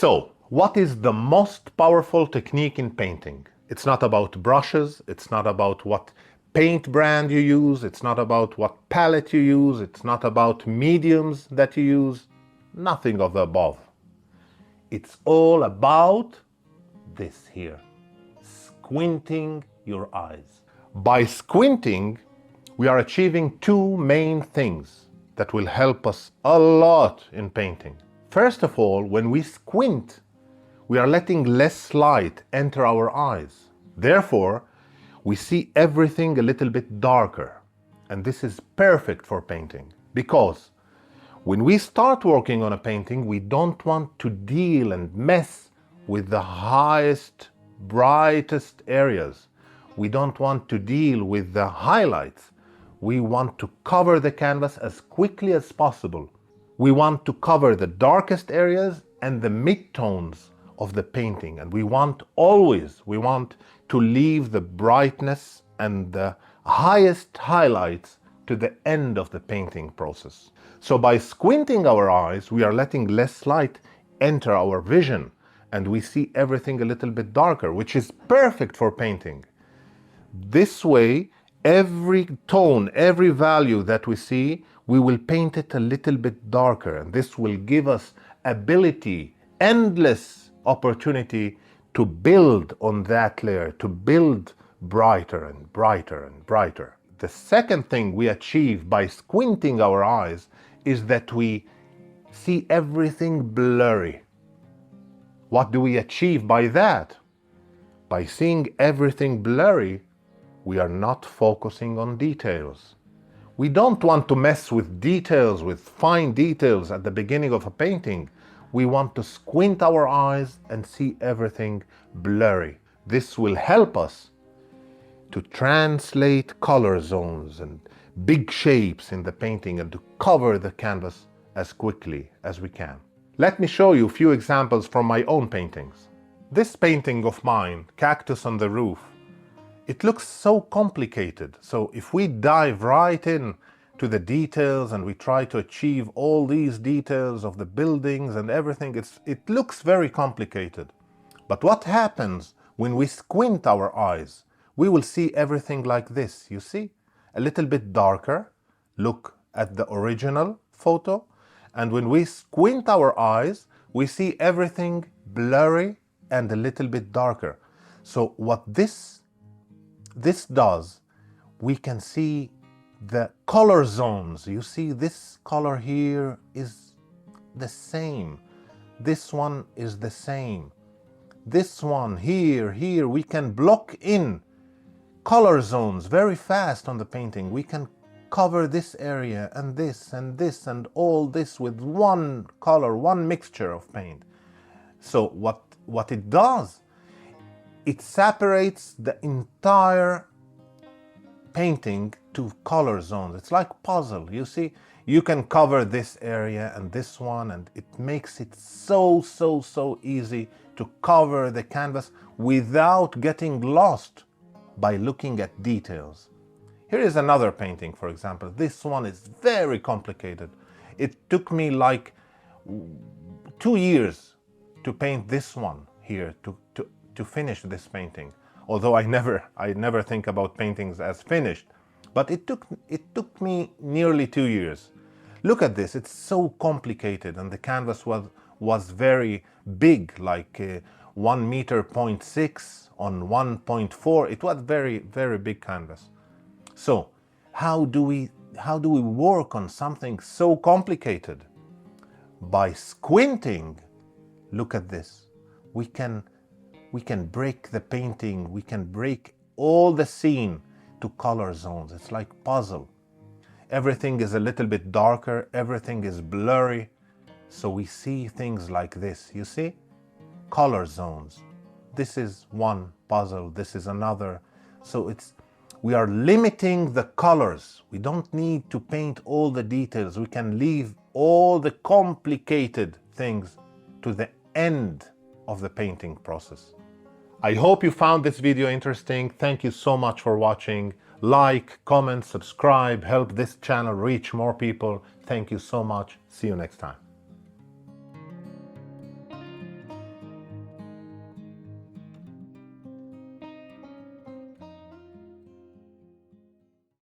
So, what is the most powerful technique in painting? It's not about brushes, it's not about what paint brand you use, it's not about what palette you use, it's not about mediums that you use, nothing of the above. It's all about this here, squinting your eyes. By squinting, we are achieving two main things that will help us a lot in painting. First of all, when we squint, we are letting less light enter our eyes. Therefore, we see everything a little bit darker. And this is perfect for painting because when we start working on a painting, we don't want to deal and mess with the highest, brightest areas. We don't want to deal with the highlights. We want to cover the canvas as quickly as possible. We want to cover the darkest areas and the midtones of the painting. And we want to leave the brightness and the highest highlights to the end of the painting process. So by squinting our eyes, we are letting less light enter our vision and we see everything a little bit darker, which is perfect for painting. This way, every tone, every value that we see, we will paint it a little bit darker, and this will give us ability, endless opportunity to build on that layer, to build brighter and brighter and brighter. The second thing we achieve by squinting our eyes is that we see everything blurry. What do we achieve by that? By seeing everything blurry, we are not focusing on details. We don't want to mess with details, with fine details at the beginning of a painting. We want to squint our eyes and see everything blurry. This will help us to translate color zones and big shapes in the painting and to cover the canvas as quickly as we can. Let me show you a few examples from my own paintings. This painting of mine, Cactus on the Roof, it looks so complicated. So if we dive right in to the details and we try to achieve all these details of the buildings and everything, it looks very complicated. But what happens when we squint our eyes? We will see everything like this, you see? A little bit darker. Look at the original photo. And when we squint our eyes, we see everything blurry and a little bit darker. So what this does, we can see the color zones. You see, this color here is the same. This one is the same. This one here, we can block in color zones very fast on the painting. We can cover this area and this and this and all this with one color, one mixture of paint. So what it does, it separates the entire painting to color zones. It's like puzzle, you see? You can cover this area and this one, and it makes it so easy to cover the canvas without getting lost by looking at details. Here is another painting, for example. This one is very complicated. It took me like 2 years to paint this one here, to finish this painting. Although I never think about paintings as finished, but it took me nearly 2 years. Look at this, it's so complicated, and the canvas was very big, like 1.6 meters on 1.4. It was very big canvas. So how do we work on something so complicated? By squinting. Look at this. We can break the painting, we can break all the scene to color zones. It's like puzzle. Everything is a little bit darker, everything is blurry. So we see things like this, you see? Color zones. This is one puzzle, this is another. So we are limiting the colors. We don't need to paint all the details. We can leave all the complicated things to the end of the painting process. I hope you found this video interesting. Thank you so much for watching. Like, comment, subscribe, help this channel reach more people. Thank you so much. See you next time.